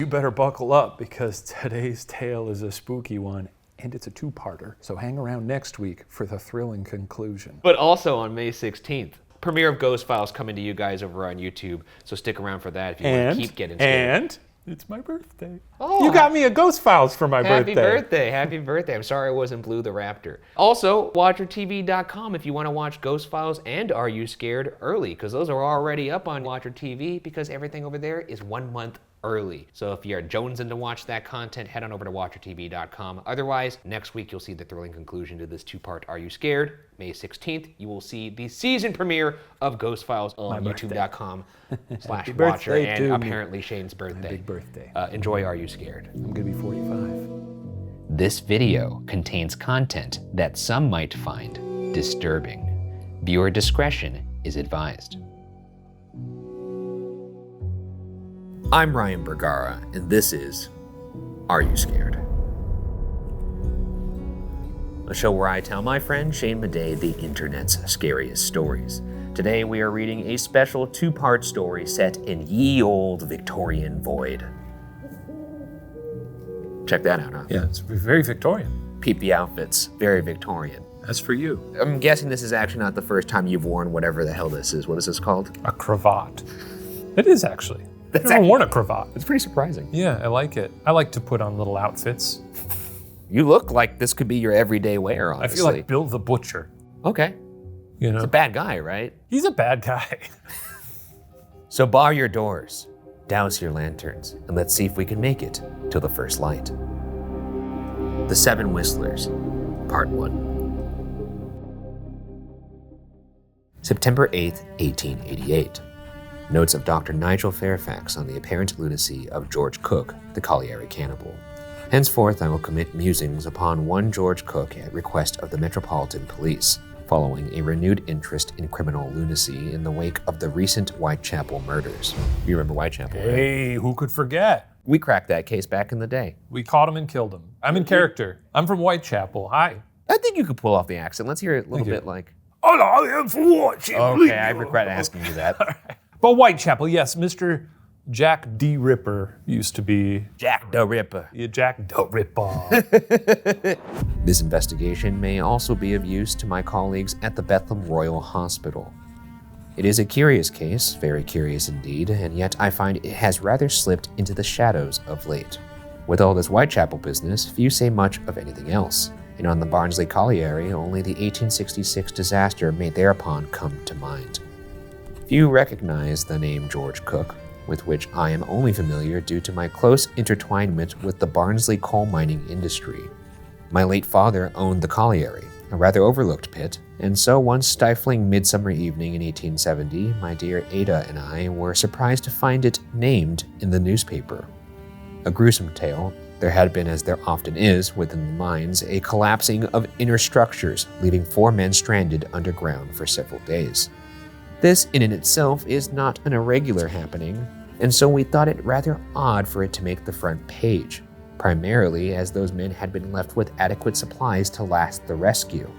better buckle up because today's tale is a spooky one and it's a two-parter. So hang around next week for the thrilling conclusion. But also on May 16th, premiere of Ghost Files coming to you guys over on YouTube. So stick around for that if you want to keep getting scared. And it's my birthday. Oh, you got me a Ghost Files for my birthday. Happy birthday. Happy birthday. I'm sorry I wasn't Blue the Raptor. Also, WatcherTV.com if you want to watch Ghost Files and Are You Scared early, because those are already up on Watcher TV because everything over there is 1 month early. So if you're jonesing to watch that content, head on over to WatcherTV.com. Otherwise, next week you'll see the thrilling conclusion to this two-part Are You Scared? May 16th, you will see the season premiere of Ghost Files on YouTube.com/Watcher and apparently Shane's birthday. My big birthday. Enjoy Are You Scared? I'm gonna be 45. This video contains content that some might find disturbing. Viewer discretion is advised. I'm Ryan Bergara, and this is Are You Scared? A show where I tell my friend Shane Madej the internet's scariest stories. Today we are reading a special two-part story set in ye olde Victorian void. Check that out, huh? Yeah, it's very Victorian. Peep the outfits, very Victorian. That's for you. I'm guessing this is actually not the first time you've worn whatever the hell this is. What is this called? A cravat. It is actually. I've never worn a cravat. It's pretty surprising. Yeah, I like it. I like to put on little outfits. You look like this could be your everyday wear, honestly. I feel like Bill the Butcher. Okay. You know? He's a bad guy, right? He's a bad guy. So bar your doors, douse your lanterns, and let's see if we can make it till the first light. The Seven Whistlers, Part 1. September 8th, 1888. Notes of Dr. Nigel Fairfax on the apparent lunacy of George Cook, the colliery cannibal. Henceforth, I will commit musings upon one George Cook at request of the Metropolitan Police, following a renewed interest in criminal lunacy in the wake of the recent Whitechapel murders. You remember Whitechapel, right? Hey, who could forget? We cracked that case back in the day. We caught him and killed him. I'm in character. I'm from Whitechapel. Hi. I think you could pull off the accent. Let's hear it a little bit like... Oh, I am from Whitechapel. Okay, I regret asking you that. But Whitechapel, yes, Mr. Jack D. Ripper used to be... Jack the Ripper. Yeah, Jack the Ripper. This investigation may also be of use to my colleagues at the Bethlehem Royal Hospital. It is a curious case, very curious indeed, and yet I find it has rather slipped into the shadows of late. With all this Whitechapel business, few say much of anything else, and on the Barnsley Colliery, only the 1866 disaster may thereupon come to mind. Few recognize the name George Cook, with which I am only familiar due to my close intertwinement with the Barnsley coal mining industry. My late father owned the colliery, a rather overlooked pit, and so one stifling midsummer evening in 1870, my dear Ada and I were surprised to find it named in the newspaper. A gruesome tale. There had been, as there often is within the mines, a collapsing of inner structures, leaving 4 men stranded underground for several days. This in and itself is not an irregular happening, and so we thought it rather odd for it to make the front page, primarily as those men had been left with adequate supplies to last the rescue.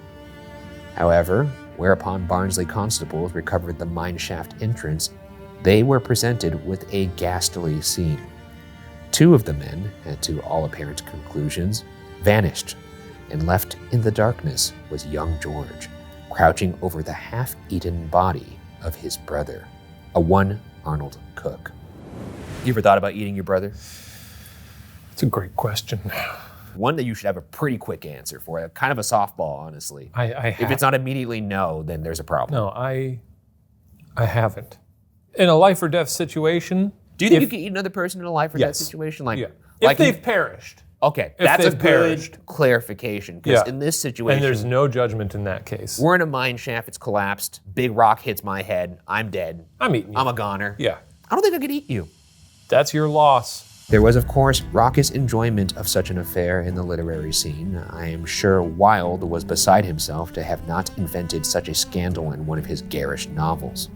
However, whereupon Barnsley constables recovered the mine shaft entrance, they were presented with a ghastly scene. 2 of the men, and to all apparent conclusions, vanished, and left in the darkness was young George, crouching over the half-eaten body of his brother, a one Arnold Cook. You ever thought about eating your brother? It's a great question. One that you should have a pretty quick answer for. Kind of a softball, honestly. If it's not immediately no, then there's a problem. No, I haven't. In a life or death situation... Do you think you can eat another person in a life or death situation? If they've perished. Okay, that's a good clarification, because in this situation... And there's no judgment in that case. We're in a mine shaft, it's collapsed, big rock hits my head, I'm dead. I'm eating you. I'm a goner. Yeah. I don't think I could eat you. That's your loss. There was, of course, raucous enjoyment of such an affair in the literary scene. I am sure Wilde was beside himself to have not invented such a scandal in one of his garish novels.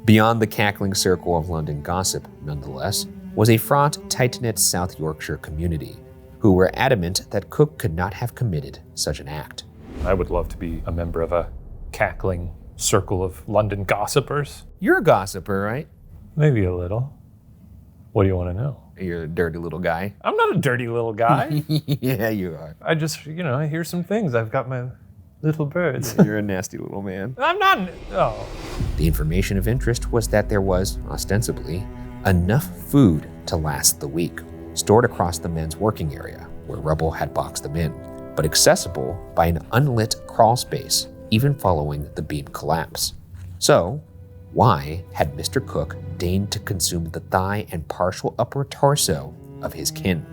Beyond the cackling circle of London gossip, nonetheless, was a fraught, tight-knit South Yorkshire community, who were adamant that Cook could not have committed such an act. I would love to be a member of a cackling circle of London gossipers. You're a gossiper, right? Maybe a little. What do you want to know? You're a dirty little guy. I'm not a dirty little guy. Yeah, you are. I just, I hear some things. I've got my little birds. You're a nasty little man. I'm not. Oh. The information of interest was that there was, ostensibly, enough food to last the week, stored across the men's working area, where rubble had boxed them in, but accessible by an unlit crawl space, even following the beam collapse. So, why had Mr. Cook deigned to consume the thigh and partial upper torso of his kin?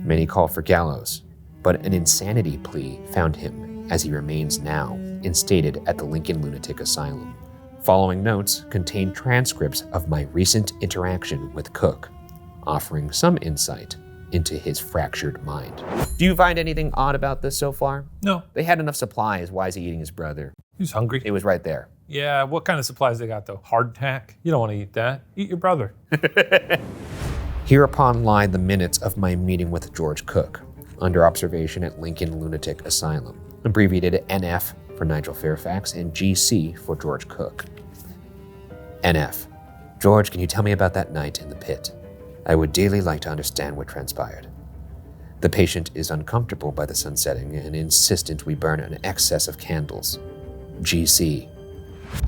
Many call for gallows, but an insanity plea found him as he remains now, instated at the Lincoln Lunatic Asylum. Following notes contain transcripts of my recent interaction with Cook, offering some insight into his fractured mind. Do you find anything odd about this so far? No. They had enough supplies. Why is he eating his brother? He's hungry. It was right there. Yeah, what kind of supplies they got though? Hardtack? You don't want to eat that. Eat your brother. Hereupon lie the minutes of my meeting with George Cook, under observation at Lincoln Lunatic Asylum, abbreviated NF for Nigel Fairfax and GC for George Cook. NF. George, can you tell me about that night in the pit? I would dearly like to understand what transpired. The patient is uncomfortable by the sun setting and insistent we burn an excess of candles. GC.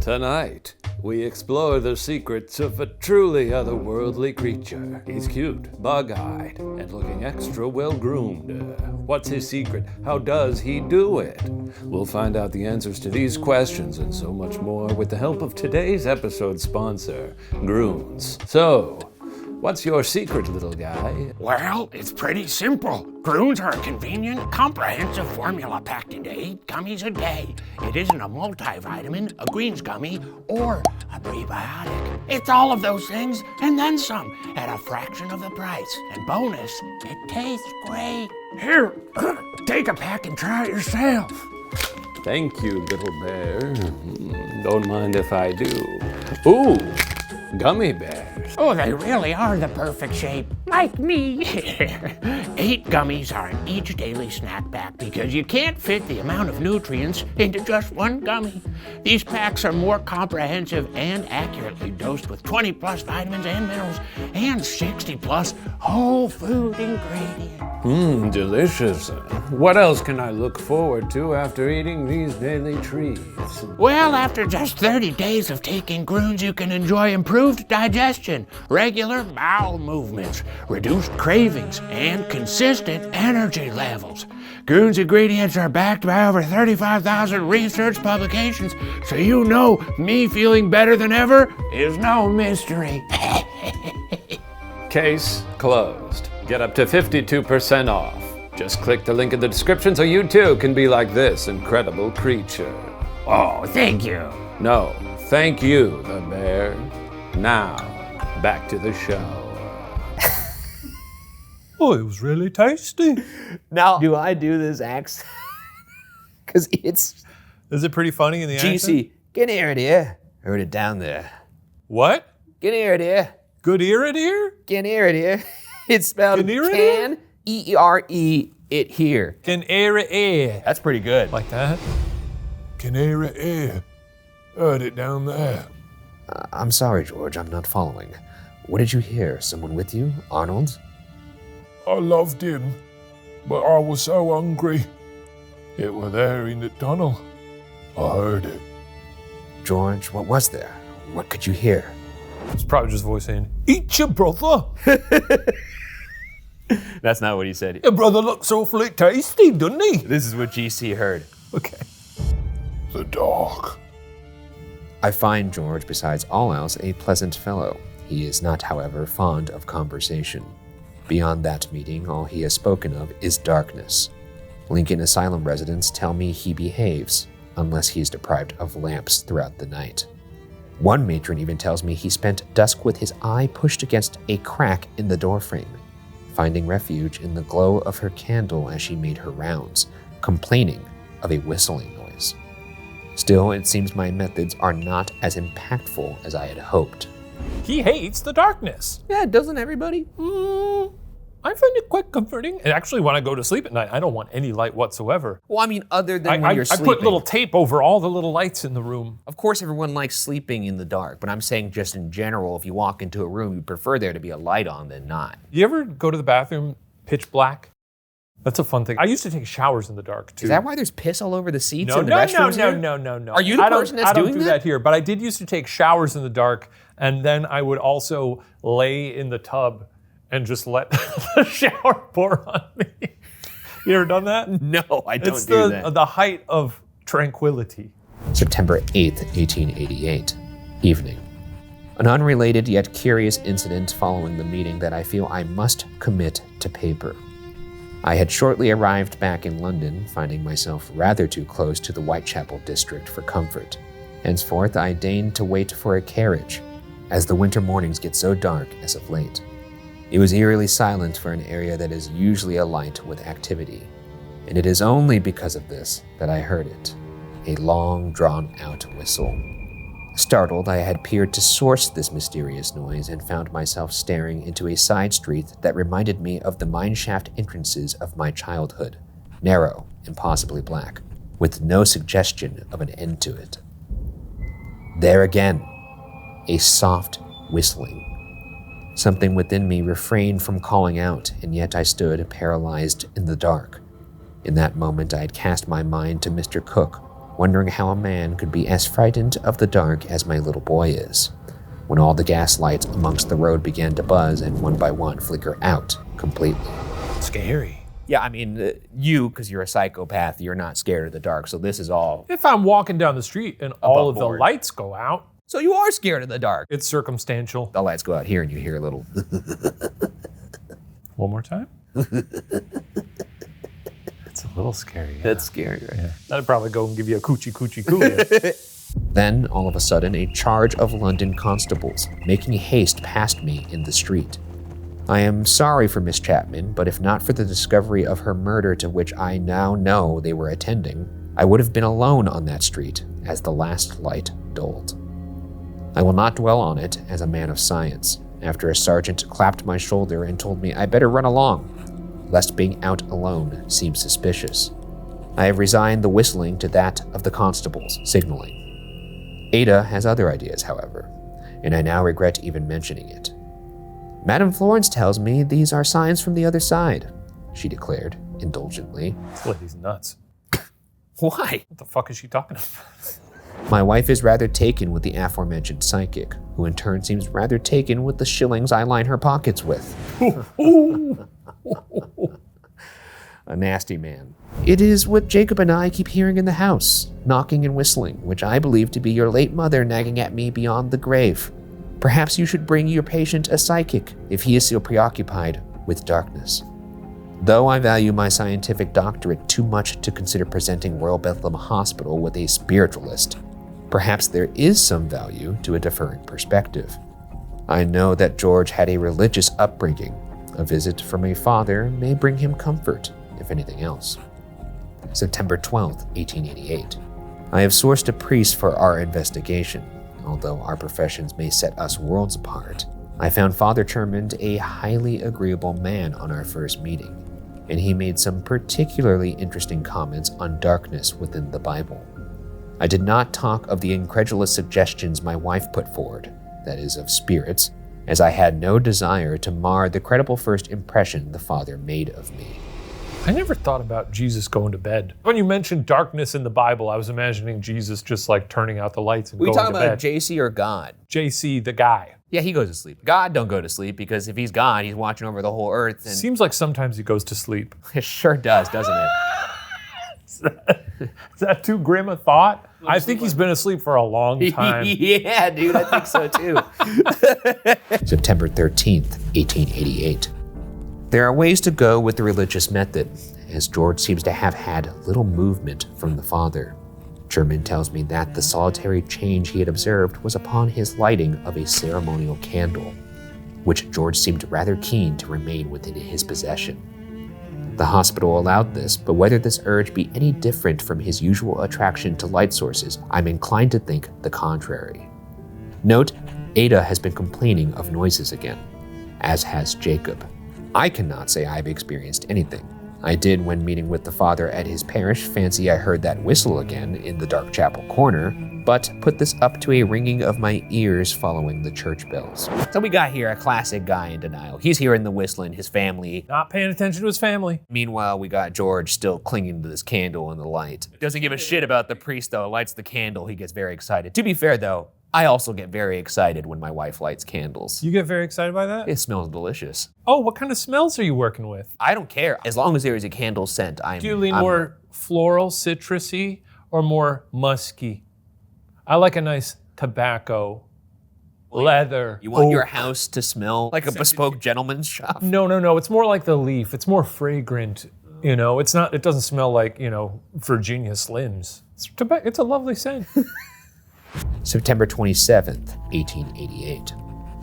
Tonight, we explore the secrets of a truly otherworldly creature. He's cute, bug-eyed, and looking extra well-groomed. What's his secret? How does he do it? We'll find out the answers to these questions and so much more with the help of today's episode sponsor, Groons. So, what's your secret, little guy? Well, it's pretty simple. Groons are a convenient, comprehensive formula packed into 8 gummies a day. It isn't a multivitamin, a greens gummy, or a prebiotic. It's all of those things and then some at a fraction of the price. And bonus, it tastes great. Here, take a pack and try it yourself. Thank you, little bear. Don't mind if I do. Ooh, gummy bears. Oh, they really are the perfect shape. Like me. 8 gummies are in each daily snack pack because you can't fit the amount of nutrients into just one gummy. These packs are more comprehensive and accurately dosed with 20 plus vitamins and minerals and 60 plus whole food ingredients. Delicious. What else can I look forward to after eating these daily treats? Well, after just 30 days of taking Groons, you can enjoy improved digestion, regular bowel movements, reduced cravings, and consistent energy levels. Groons ingredients are backed by over 35,000 research publications, so you know me feeling better than ever is no mystery. Case closed. Get up to 52% off. Just click the link in the description so you too can be like this incredible creature. Oh, thank you. No, thank you, the bear. Now, back to the show. Oh, it was really tasty. Now, do I do this accent? Because it's Is it pretty funny in the accent? GC. Get here, dear. Heard it down there. What? Get here, dear. Good ear, dear? Get here, dear. It's spelled Canary? can, E-E-R-E, it here. Can air air. That's pretty good. Like that? Canary air. Heard it down there. I'm sorry, George, I'm not following. What did you hear? Someone with you? Arnold? I loved him, but I was so hungry. It were there in the tunnel. I heard it. George, what was there? What could you hear? It's probably just voice saying, eat your brother. That's not what he said. Your brother looks awfully tasty, doesn't he? This is what GC heard. Okay. The dog. I find George, besides all else, a pleasant fellow. He is not, however, fond of conversation. Beyond that meeting, all he has spoken of is darkness. Lincoln Asylum residents tell me he behaves, unless he is deprived of lamps throughout the night. One matron even tells me he spent dusk with his eye pushed against a crack in the doorframe, finding refuge in the glow of her candle as she made her rounds, complaining of a whistling noise. Still, it seems my methods are not as impactful as I had hoped. He hates the darkness. Yeah, doesn't everybody? I find it quite comforting. And actually, when I go to sleep at night, I don't want any light whatsoever. Well, I mean, other than when you're I sleeping. put little tape over all the little lights in the room. Of course, everyone likes sleeping in the dark, but I'm saying just in general, if you walk into a room, you prefer there to be a light on than not. You ever go to the bathroom pitch black? That's a fun thing. I used to take showers in the dark, too. Is that why there's piss all over the seats No, in the no, restrooms no, here? no. Are you the person that's doing I don't do that here, but I did used to take showers in the dark, and then I would also lay in the tub and just let the shower pour on me. You ever done that? No, I don't It's do that. the height of tranquility. September 8th, 1888, evening. An unrelated yet curious incident following the meeting that I feel I must commit to paper. I had shortly arrived back in London, finding myself rather too close to the Whitechapel district for comfort. Henceforth, I deigned to wait for a carriage, as the winter mornings get so dark as of late. It was eerily silent for an area that is usually alight with activity, and it is only because of this that I heard it, a long, drawn-out whistle. Startled, I had peered to source this mysterious noise and found myself staring into a side street that reminded me of the mineshaft entrances of my childhood, narrow and possibly black, with no suggestion of an end to it. There again, a soft whistling. Something within me refrained from calling out, and yet I stood paralyzed in the dark. In that moment, I had cast my mind to Mr. Cook, wondering how a man could be as frightened of the dark as my little boy is, when all the gas lights amongst the road began to buzz and one by one flicker out completely. Scary. Yeah, I mean, you, because you're a psychopath, you're not scared of the dark, so this is all... If I'm walking down the street and all of the board. lights go out, So you are scared of the dark. it's circumstantial. The lights go out here and you hear a little... One more time? That's a little scary. Yeah. That's scary, right? Yeah. I'd probably go and give you a coochie coochie. Then, all of a sudden, a charge of London constables, making haste past me in the street. I am sorry for Miss Chapman, but if not for the discovery of her murder to which I now know they were attending, I would have been alone on that street as the last light dulled. I will not dwell on it as a man of science, after a sergeant clapped my shoulder and told me I better run along, lest being out alone seems suspicious. I have resigned the whistling to that of the constables signaling. Ada has other ideas, however, and I now regret even mentioning it. Madame Florence tells me these are signs from the other side, she declared indulgently. This lady's nuts. Why? What the fuck is she talking about? My wife is rather taken with the aforementioned psychic, who in turn seems rather taken with the shillings I line her pockets with. A nasty man. It is what Jacob and I keep hearing in the house, knocking and whistling, which I believe to be your late mother nagging at me beyond the grave. Perhaps you should bring your patient a psychic if he is so preoccupied with darkness. Though I value my scientific doctorate too much to consider presenting Royal Bethlehem Hospital with a spiritualist, perhaps there is some value to a differing perspective. I know that George had a religious upbringing. A visit from a father may bring him comfort, if anything else. September 12th, 1888. I have sourced a priest for our investigation. Although our professions may set us worlds apart, I found Father Chermond a highly agreeable man on our first meeting, and he made some particularly interesting comments on darkness within the Bible. I did not talk of the incredulous suggestions my wife put forward, that is, of spirits, as I had no desire to mar the credible first impression the Father made of me. I never thought about Jesus going to bed. When you mentioned darkness in the Bible, I was imagining Jesus just like turning out the lights and We going talking to about bed. JC or God? JC, the guy. Yeah, he goes to sleep. God don't go to sleep because if he's God, he's watching over the whole earth. And Seems like sometimes he goes to sleep. it sure does, doesn't it? Is that too grim a thought? I think he's been asleep for a long time. Yeah, dude, I think so too. September 13th, 1888. There are ways to go with the religious method, as George seems to have had little movement from the father. Sherman tells me that the solitary change he had observed was upon his lighting of a ceremonial candle, which George seemed rather keen to remain within his possession. The hospital allowed this, but whether this urge be any different from his usual attraction to light sources, I'm inclined to think the contrary. Note, Ada has been complaining of noises again, as has Jacob. I cannot say I've experienced anything. I did, when meeting with the father at his parish, fancy I heard that whistle again in the dark chapel corner, but put this up to a ringing of my ears following the church bells. So we got here a classic guy in denial. He's hearing the whistling, his family. Not paying attention to his family. Meanwhile, we got George still clinging to this candle in the light. Doesn't give a shit about the priest though, lights the candle, he gets very excited. To be fair though, I also get very excited when my wife lights candles. You get very excited by that? It smells delicious. Oh, what kind of smells are you working with? I don't care. As long as there is a candle scent, Do you lean more floral, citrusy, or more musky? I like a nice tobacco, leather. You want your house to smell like a bespoke gentleman's shop? No. It's more like the leaf. It's more fragrant. You know, it doesn't smell like, Virginia Slims. It's a lovely scent. September 27th, 1888.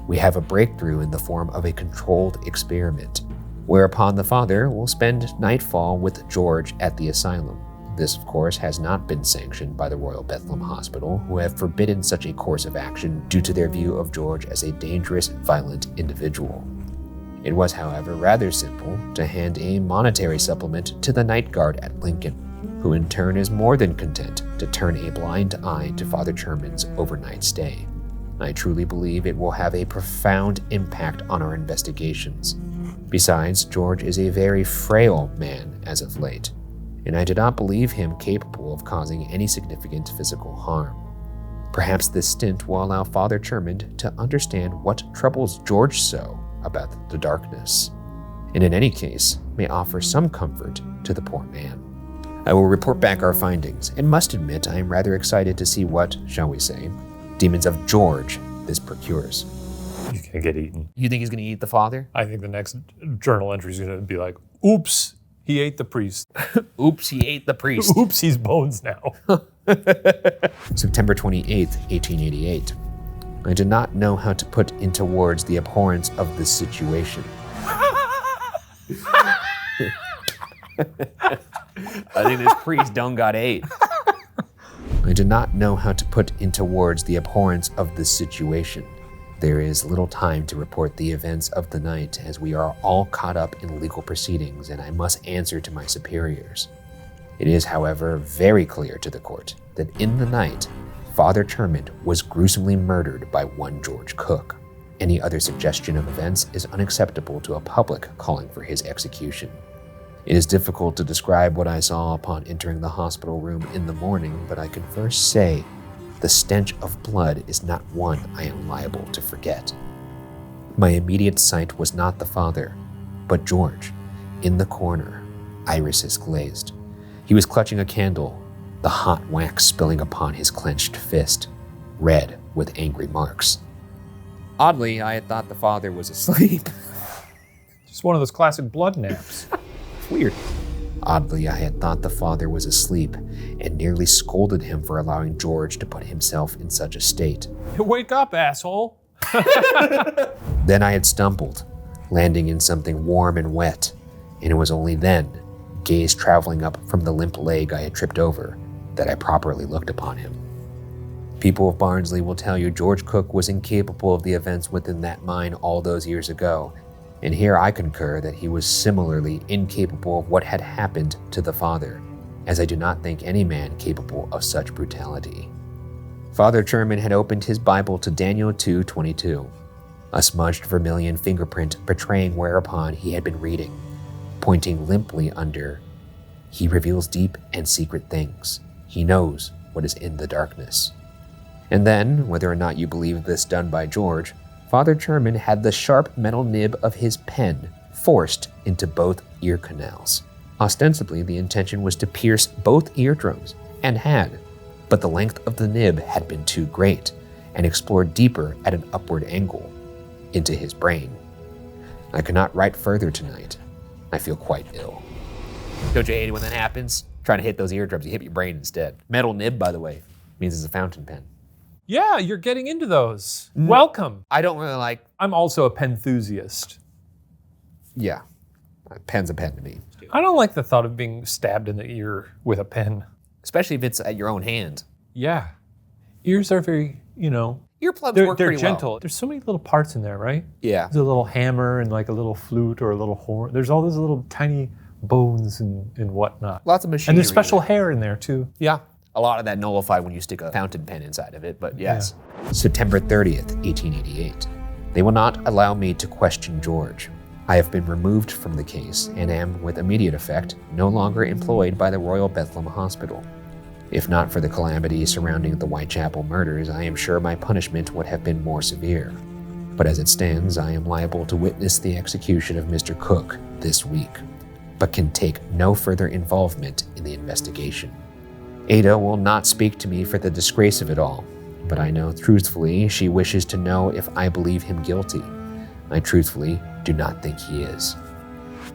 We have a breakthrough in the form of a controlled experiment, whereupon the father will spend nightfall with George at the asylum. This, of course, has not been sanctioned by the Royal Bethlehem Hospital, who have forbidden such a course of action due to their view of George as a dangerous, violent individual. It was, however, rather simple to hand a monetary supplement to the night guard at Lincoln, who in turn is more than content to turn a blind eye to Father Sherman's overnight stay. I truly believe it will have a profound impact on our investigations. Besides, George is a very frail man as of late, and I do not believe him capable of causing any significant physical harm. Perhaps this stint will allow Father Sherman to understand what troubles George so about the darkness, and in any case, may offer some comfort to the poor man. I will report back our findings, and must admit I am rather excited to see what, shall we say, demons of George this procures. He's gonna get eaten. You think he's gonna eat the father? I think the next journal entry is gonna be like, oops, he ate the priest. Oops, he ate the priest. Oops, he's bones now. September 28th, 1888. I did not know how to put into words the abhorrence of this situation. I think this priest done got ate. I did not know how to put into words the abhorrence of this situation. There is little time to report the events of the night, as we are all caught up in legal proceedings and I must answer to my superiors. It is, however, very clear to the court that in the night, Father Sherman was gruesomely murdered by one George Cook. Any other suggestion of events is unacceptable to a public calling for his execution. It is difficult to describe what I saw upon entering the hospital room in the morning, but I can first say the stench of blood is not one I am liable to forget. My immediate sight was not the father, but George, in the corner, irises glazed. He was clutching a candle, the hot wax spilling upon his clenched fist, red with angry marks. Oddly, I had thought the father was asleep. Just one of those classic blood naps. Weird. Oddly, I had thought the father was asleep and nearly scolded him for allowing George to put himself in such a state. Wake up, asshole. Then I had stumbled, landing in something warm and wet, and it was only then, gaze traveling up from the limp leg I had tripped over, that I properly looked upon him. People of Barnsley will tell you George Cook was incapable of the events within that mine all those years ago, and here I concur that he was similarly incapable of what had happened to the father, as I do not think any man capable of such brutality. Father Sherman had opened his Bible to Daniel 2:22, a smudged vermilion fingerprint betraying whereupon he had been reading, pointing limply under, "He reveals deep and secret things. He knows what is in the darkness." And then, whether or not you believe this done by George, Father Sherman had the sharp metal nib of his pen forced into both ear canals. Ostensibly, the intention was to pierce both eardrums, and had, but the length of the nib had been too great, and explored deeper at an upward angle, into his brain. I cannot write further tonight. I feel quite ill. Don't you hate it when that happens? Trying to hit those eardrums, you hit your brain instead. Metal nib, by the way, means it's a fountain pen. Yeah, you're getting into those. Welcome. I don't really like... I'm also a penthusiast. Yeah, a pen's a pen to me. I don't like the thought of being stabbed in the ear with a pen. Especially if it's at your own hand. Yeah. Ears are very, Earplugs They're work pretty gentle. well. There's so many little parts in there, right? Yeah. There's a little hammer and like a little flute or a little horn. There's all those little tiny bones and whatnot. Lots of machinery. And there's special hair in there too. Yeah. A lot of that nullified when you stick a fountain pen inside of it, but yes. Yeah. September 30th, 1888. They will not allow me to question George. I have been removed from the case and am, with immediate effect, no longer employed by the Royal Bethlehem Hospital. If not for the calamity surrounding the Whitechapel murders, I am sure my punishment would have been more severe. But as it stands, I am liable to witness the execution of Mr. Cook this week, but can take no further involvement in the investigation. Ada will not speak to me for the disgrace of it all, but I know truthfully she wishes to know if I believe him guilty. I truthfully do not think he is.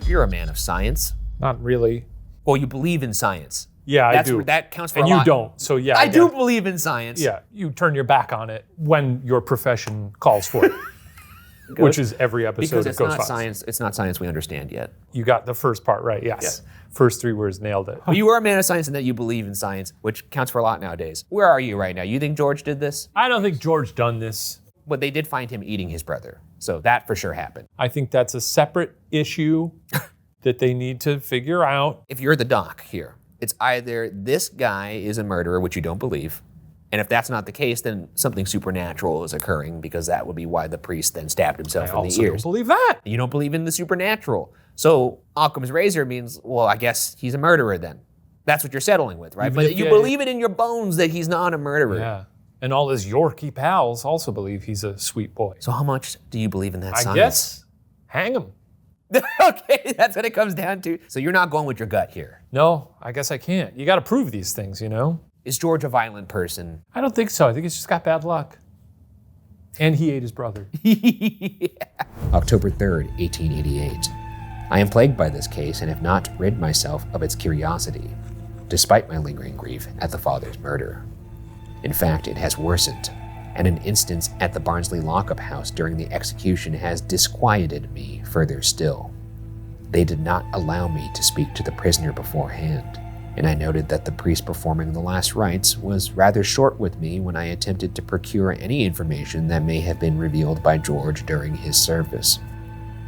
You're a man of science. Not really. Well, you believe in science. Yeah, I do. That counts for and a lot. And you don't, so yeah. I do believe in science. Yeah, you turn your back on it when your profession calls for it, which is every episode of Ghostfiles. It's not science we understand yet. You got the first part right, yes. First 3 words, nailed it. Well, you are a man of science in that you believe in science, which counts for a lot nowadays. Where are you right now? You think George did this? I don't think George done this. But they did find him eating his brother, so that for sure happened. I think that's a separate issue that they need to figure out. If you're the doc here, it's either this guy is a murderer, which you don't believe, and if that's not the case, then something supernatural is occurring, because that would be why the priest then stabbed himself in the ears. I also don't believe that. You don't believe in the supernatural. So Occam's razor means, well, I guess he's a murderer then. That's what you're settling with, right? But you believe it in your bones that he's not a murderer. Yeah. And all his Yorkie pals also believe he's a sweet boy. So how much do you believe in that science? I guess hang him. Okay, that's what it comes down to. So you're not going with your gut here. No, I guess I can't. You got to prove these things, you know? Is George a violent person? I don't think so. I think he's just got bad luck. And he ate his brother. Yeah. October 3rd, 1888. I am plagued by this case and have not rid myself of its curiosity, despite my lingering grief at the father's murder. In fact, it has worsened, and an instance at the Barnsley lockup house during the execution has disquieted me further still. They did not allow me to speak to the prisoner beforehand, and I noted that the priest performing the last rites was rather short with me when I attempted to procure any information that may have been revealed by George during his service.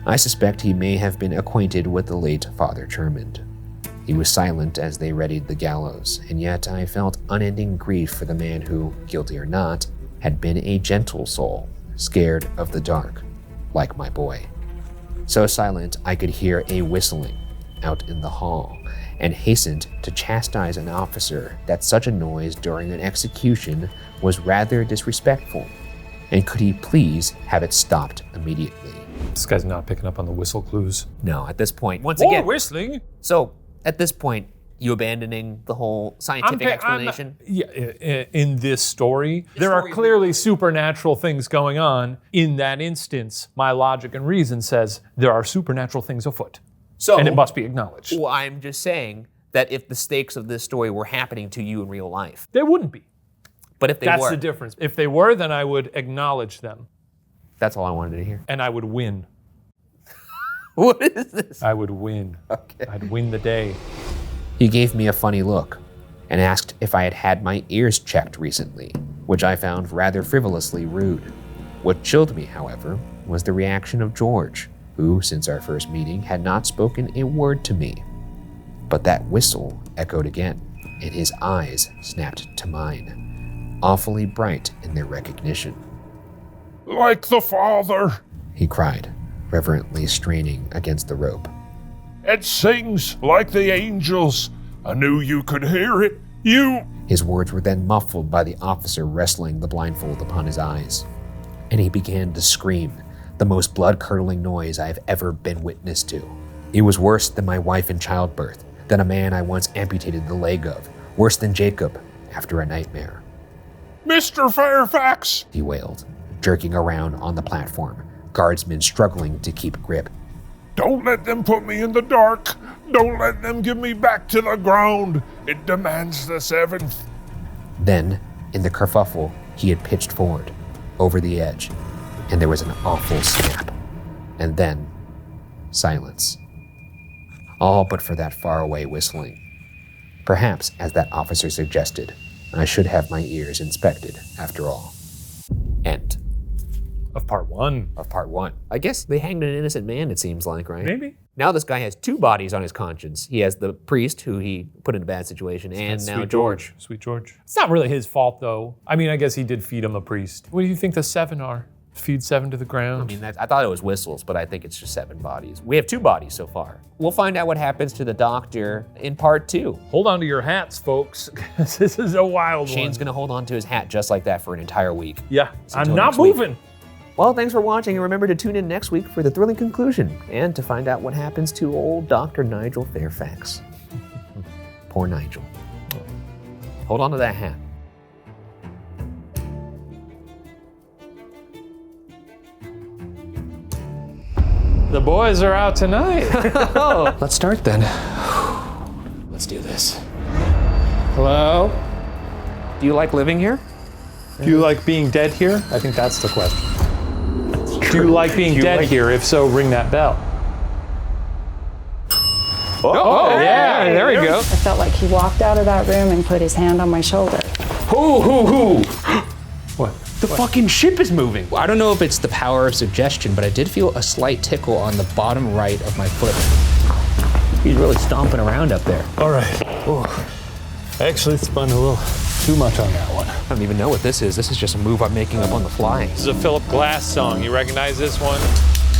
I suspect he may have been acquainted with the late Father Termond. He was silent as they readied the gallows, and yet I felt unending grief for the man who, guilty or not, had been a gentle soul, scared of the dark, like my boy. So silent I could hear a whistling out in the hall, and hastened to chastise an officer that such a noise during an execution was rather disrespectful, and could he please have it stopped immediately. This guy's not picking up on the whistle clues. No, at this point, once again, whistling. So, at this point, you abandoning the whole scientific explanation? In this story, there are clearly supernatural things going on. In that instance, my logic and reason says there are supernatural things afoot. So, and it must be acknowledged. Well, I'm just saying that if the stakes of this story were happening to you in real life. They wouldn't be. But if they were. That's the difference. If they were, then I would acknowledge them. That's all I wanted to hear. And I would win. What is this? I would win. Okay. I'd win the day. He gave me a funny look and asked if I had had my ears checked recently, which I found rather frivolously rude. What chilled me, however, was the reaction of George, who, since our first meeting, had not spoken a word to me. But that whistle echoed again, and his eyes snapped to mine, awfully bright in their recognition. Like the Father, he cried, reverently straining against the rope. It sings like the angels. I knew you could hear it. You... His words were then muffled by the officer wrestling the blindfold upon his eyes, and he began to scream, the most blood-curdling noise I have ever been witness to. It was worse than my wife in childbirth, than a man I once amputated the leg of, worse than Jacob after a nightmare. Mr. Fairfax, he wailed, jerking around on the platform, guardsmen struggling to keep grip. Don't let them put me in the dark. Don't let them give me back to the ground. It demands the 7th. Then, in the kerfuffle, he had pitched forward, over the edge, and there was an awful snap. And then, silence. All but for that faraway whistling. Perhaps, as that officer suggested, I should have my ears inspected, after all. Of part 1. of part 1. I guess they hanged an innocent man, it seems like, right? Maybe. Now this guy has 2 bodies on his conscience. He has the priest, who he put in a bad situation, and now Sweet George. Sweet George. It's not really his fault, though. I mean, I guess he did feed him a priest. What do you think the 7 are? Feed 7 to the ground? I mean, I thought it was whistles, but I think it's just 7 bodies. We have 2 bodies so far. We'll find out what happens to the doctor in part 2. Hold on to your hats, folks, 'cause this is a wild Shane's one. gonna hold on to his hat just like that for an entire week. Yeah, I'm until not next week. moving. Well, thanks for watching, and remember to tune in next week for the thrilling conclusion and to find out what happens to old Dr. Nigel Fairfax. Poor Nigel. Hold on to that hat. The boys are out tonight. Let's start then. Let's do this. Hello? Do you like living here? Do you like being dead here? I think that's the question. Do you like being dead here? If so, ring that bell. Oh, yeah, there we go. I felt like he walked out of that room and put his hand on my shoulder. Hoo! What? The fucking ship is moving. I don't know if it's the power of suggestion, but I did feel a slight tickle on the bottom right of my foot. He's really stomping around up there. All right. I actually spun a little too much on that one. I don't even know what this is. This is just a move I'm making up on the fly. This is a Philip Glass song. You recognize this one?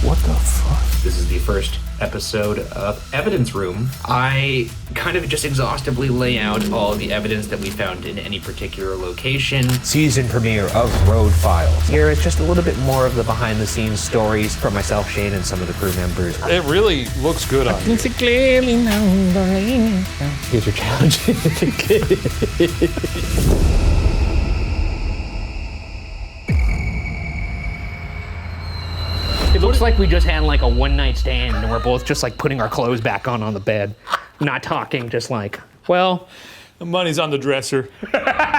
What the fuck? This is the first episode of Evidence Room. I kind of just exhaustively lay out all the evidence that we found in any particular location. Season premiere of Road Files. Here is just a little bit more of the behind-the-scenes stories from myself, Shane, and some of the crew members. It really looks good on you. Here's your challenge. It looks like we just had like a one-night stand and we're both just like putting our clothes back on the bed. Not talking, just like, well, The money's on the dresser. that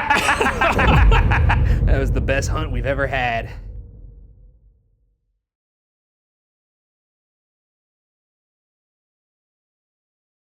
was the best hunt we've ever had.